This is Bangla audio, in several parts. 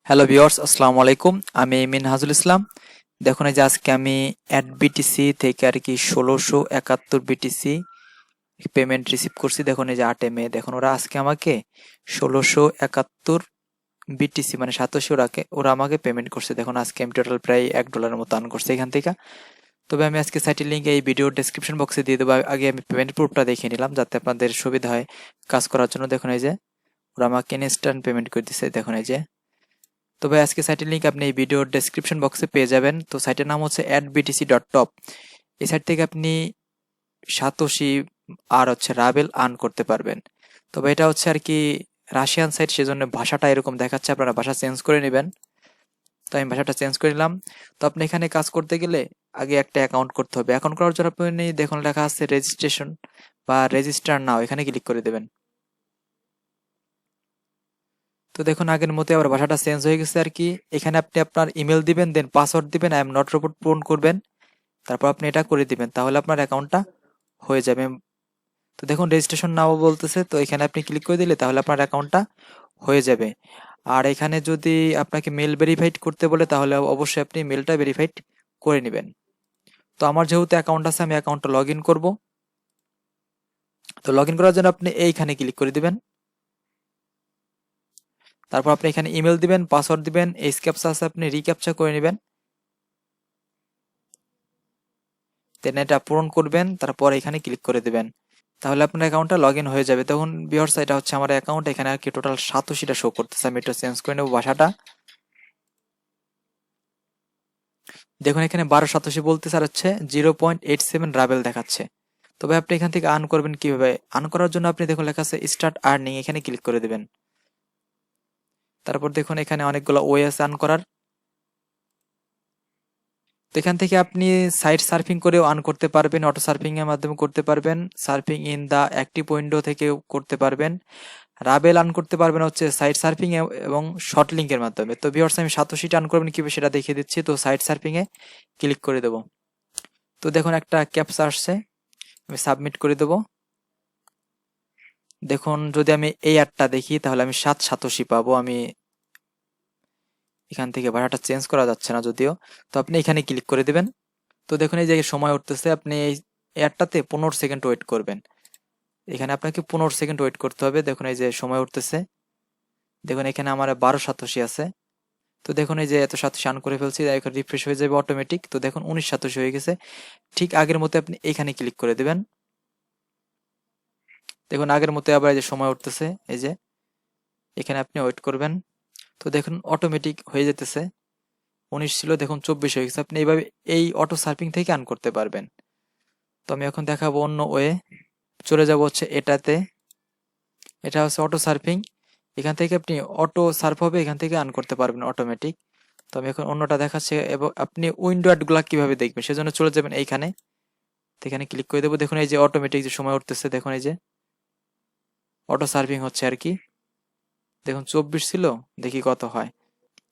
হ্যালো ভিউয়ার্স, আসসালামু আলাইকুম। আমি মিনহাজুল ইসলাম। দেখুন এই যে আজকে আমি অ্যাট বিটিসি থেকে আর কি 1671 বিটিসি পেমেন্ট রিসিভ করছি। দেখুন এই যে 8 মে, দেখুন ওরা আজকে আমাকে 1671 বিটিসি মানে 87 ওরা আমাকে পেমেন্ট করছে। দেখুন আজকে আমি টোটাল প্রায় $1 মতো আর্ন করছি এখান থেকে। তবে আমি আজকে সাইটের লিঙ্ক এই ভিডিও ডেসক্রিপশন বক্সে দিয়ে দেবো। আগে আমি পেমেন্ট প্রুফটা দেখিয়ে নিলাম যাতে আপনাদের সুবিধা হয় কাজ করার জন্য। দেখুন এই যে ওরা আমাকে ইনস্ট্যান্ট পেমেন্ট করে দিচ্ছে। দেখুন এই যে, তবে আজকে সাইটের লিঙ্ক আপনি এই ভিডিওর ডেসক্রিপশন বক্সে পেয়ে যাবেন। তো সাইটের নাম হচ্ছে @btc.top। এই সাইট থেকে আপনি সাতোশি আর রাবেল আর্ন করতে পারবেন। তবে এটা হচ্ছে আর কি রাশিয়ান সাইট, সেজন্য ভাষাটা এরকম দেখাচ্ছে, আপনারা ভাষা চেঞ্জ করে নেবেন। তো আমি ভাষাটা চেঞ্জ করে নিলাম। তো আপনি এখানে কাজ করতে গেলে আগে একটা অ্যাকাউন্ট করতে হবে। অ্যাকাউন্ট করার জন্য আপনি দেখুন লেখা আছে রেজিস্ট্রেশন বা রেজিস্টার নাও, এখানে ক্লিক করে দেবেন। তো দেখুন আগের মতো আবার ভাষাটা চেঞ্জ হয়ে গেছে আর কি। এখানে আপনি আপনার ইমেল দিবেন, দেন পাসওয়ার্ড দিবেন, আই এম নট রোবট পূরণ করবেন, তারপর আপনি এটা করে দিবেন, তাহলে আপনার অ্যাকাউন্টটা হয়ে যাবে। তো দেখুন রেজিস্ট্রেশন নাও বলতেছে, তো এখানে আপনি ক্লিক করে দিলে তাহলে আপনার অ্যাকাউন্টটা হয়ে যাবে। আর এখানে যদি আপনাকে মেল ভেরিফাইড করতে বলে তাহলে অবশ্যই আপনি মেলটা ভেরিফাইড করে নেবেন। তো আমার যেহেতু অ্যাকাউন্ট আছে, আমি অ্যাকাউন্টটা লগ ইন করবো। তো লগ ইন করার জন্য আপনি এইখানে ক্লিক করে দিবেন। তারপর আপনি এখানে ইমেল দিবেন, পাসওয়ার্ড দিবেন, এই ক্যাপচা আছে আপনি রিক্যাপচা করে নেবেন, দেন এটা পূরণ করবেন, তারপর এখানে ক্লিক করে দিবেন, তাহলে আপনার অ্যাকাউন্টটা লগ ইন হয়ে যাবে। তখন ভিউয়ার্স এটা হচ্ছে আমার অ্যাকাউন্ট, এখানে আর কি টোটাল 87টা শো করতেছে। আমি এটা চেঞ্জ করে নেবো ভাষাটা। দেখুন এখানে 1287 বলতেছে, আর হচ্ছে 0.87 রাবেল দেখাচ্ছে। তবে আপনি এখান থেকে আর্ন করবেন কিভাবে? আর্ন করার জন্য আপনি দেখুন লেখা আছে স্টার্ট আর্নিং, এখানে ক্লিক করে দেবেন। তারপর দেখুন এখানে অনেকগুলো ওয়ে আছে আর্ন করার। তো এখান থেকে আপনি সাইট সার্ফিং করেও আর্ন করতে পারবেন, অটো সার্ফিং এর মাধ্যমে করতে পারবেন, surfing in the active window থেকেও করতে পারবেন। রাবেল আর্ন করতে পারবেন হচ্ছে সাইট সার্ফিং এবং শর্ট লিঙ্কের মাধ্যমে। তো ভিউয়ার্স আমি 87টা আর্ন করবেন কিভাবে সেটা দেখিয়ে দিচ্ছি। তো সাইট সার্ফিং এ ক্লিক করে দেবো। তো দেখুন একটা ক্যাপচা আসছে, আমি সাবমিট করে দেবো। দেখুন যদি আমি এই অ্যাডটা দেখি তাহলে আমি 787 পাবো। আমি এখান থেকে ভাড়াটা চেঞ্জ করা যাচ্ছে না যদিও। তো আপনি এখানে ক্লিক করে দেবেন। তো দেখুন এই যে সময় উঠতেছে, আপনি এই অ্যাডটাতে 15 সেকেন্ড ওয়েট করবেন। এখানে আপনাকে 15 সেকেন্ড ওয়েট করতে হবে। দেখুন এই যে সময় উঠতেছে, দেখুন এখানে আমার 1287 আছে। তো দেখুন এই যে এত 87 আর্ন করে ফেলছি, এখন রিফ্রেশ হয়ে যাবে অটোমেটিক। তো দেখুন 1987 হয়ে গেছে। ঠিক আগের মতো আপনি এখানে ক্লিক করে দেবেন। দেখুন আগের মতো আবার এই যে সময় উঠতেছে, এই যে এখানে আপনি ওয়েট করবেন। তো দেখুন অটোমেটিক হয়ে যেতেছে। 19 ছিল, দেখুন 24 হয়ে গেছে। আপনি এইভাবে এই অটো সার্ফিং থেকে আর্ন করতে পারবেন। তো আমি এখন দেখাবো অন্য ওয়ে। চলে যাব হচ্ছে এটাতে, এটা হচ্ছে অটো সার্ফিং। এখান থেকে আপনি অটো সার্ফ হবে, এখান থেকে আর্ন করতে পারবেন অটোমেটিক। তো আমি এখন অন্যটা দেখাচ্ছি, এবং আপনি উইন্ডো অ্যাডগুলা কিভাবে দেখবেন সেজন্য চলে যাবেন এইখানে, এখানে ক্লিক করে দেবো। দেখুন এই যে অটোমেটিক যে সময় উঠতেছে, দেখুন এই যে অটো সার্ফিং হচ্ছে আর কি। দেখুন 24 ছিল, দেখি কত হয়।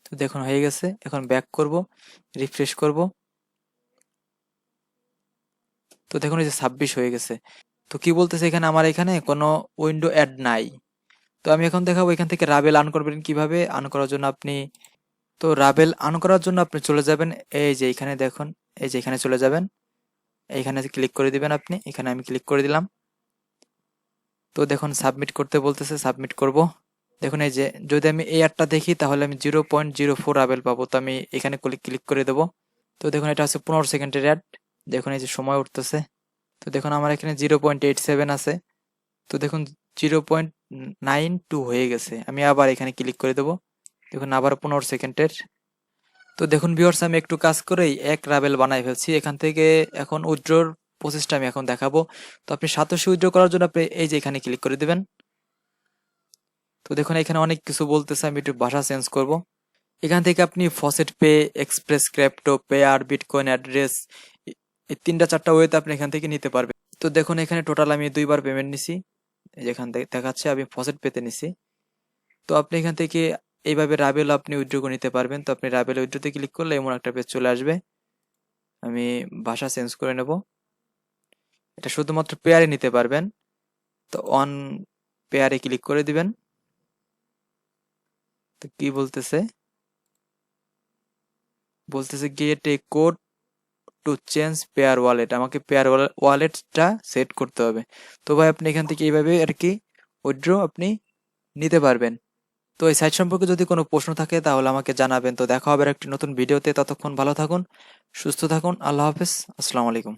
তো দেখুন হয়ে গেছে। এখন ব্যাক করব, রিফ্রেশ করব। তো দেখুন এই যে 26 হয়ে গেছে। তো কি বলতেছে এখানে, আমার এখানে কোনো উইন্ডো অ্যাড নাই। তো আমি এখন দেখাবো এখান থেকে রাবেল আর্ন করবেন কিভাবে। আর্ন করার জন্য আপনি, তো রাবেল আর্ন করার জন্য আপনি চলে যাবেন এই যে এখানে, দেখুন এই যে এখানে চলে যাবেন, এইখানে ক্লিক করে দিবেন আপনি। এখানে আমি ক্লিক করে দিলাম। তো দেখুন সাবমিট করতে বলতেছে, সাবমিট করব। দেখুন এই যে যদি আমি এই অ্যাডটা দেখি তাহলে আমি 0.04 রাবেল পাবো। তো আমি এখানে ক্লিক করে দেবো। তো দেখুন এটা হচ্ছে 15 সেকেন্ডের অ্যাড। দেখুন এই যে সময় উঠতেছে। তো দেখুন আমার এখানে 0.87 আছে। তো দেখুন 0.92 হয়ে গেছে। আমি আবার এখানে ক্লিক করে দেবো। দেখুন আবার 15 সেকেন্ডের। তো দেখুন ভিউয়ার্স আমি একটু কাজ করেই 1 রাবেল বানাই ফেলছি। এখান থেকে এখন উইথড্রর প্রসেসটা আমি এখন দেখাবো। তো আপনি 87 উইথড্র করার জন্য আপনি এই যে এখানে ক্লিক করে দিবেন। তো দেখুন এখানে অনেক কিছু বলতেছে, আমি একটু ভাষা চেঞ্জ করব। এখান থেকে আপনি faucet pay, express crypto, pair, bitcoin address, এই 3-4টা ওয়েতে আপনি এখান থেকে নিতে পারবেন। তো দেখুন এখানে টোটাল আমি 2বার পেমেন্ট নিছি। যেখান থেকে দেখাচ্ছে আমি ফসেট পেতে নিছি। তো আপনি এখান থেকে এইভাবে রাবেল আপনি উইথড্র করে নিতে পারবেন। তো আপনি রাবেল উইথড্রতে ক্লিক করলে এমন একটা পেজ চলে আসবে। আমি ভাষা চেঞ্জ করে নেব। এটা শুধুমাত্র পেয়ারে নিতে পারবেন। তো অন পেয়ারে ক্লিক করে দিবেন। তো কি বলতেছে, বলতেছে gate A code to change pair wallet, আমাকে পেয়ার ওয়ালেটটা সেট করতে হবে। তো ভাই আপনি এখান থেকে এইভাবে আর কি উইথড্র আপনি নিতে পারবেন। তো এই সাইট সম্পর্কে যদি কোনো প্রশ্ন থাকে তাহলে আমাকে জানাবেন। তো দেখা হবে আর একটি নতুন ভিডিওতে, ততক্ষণ ভালো থাকুন, সুস্থ থাকুন, আল্লাহ হাফেজ, আসসালামু আলাইকুম।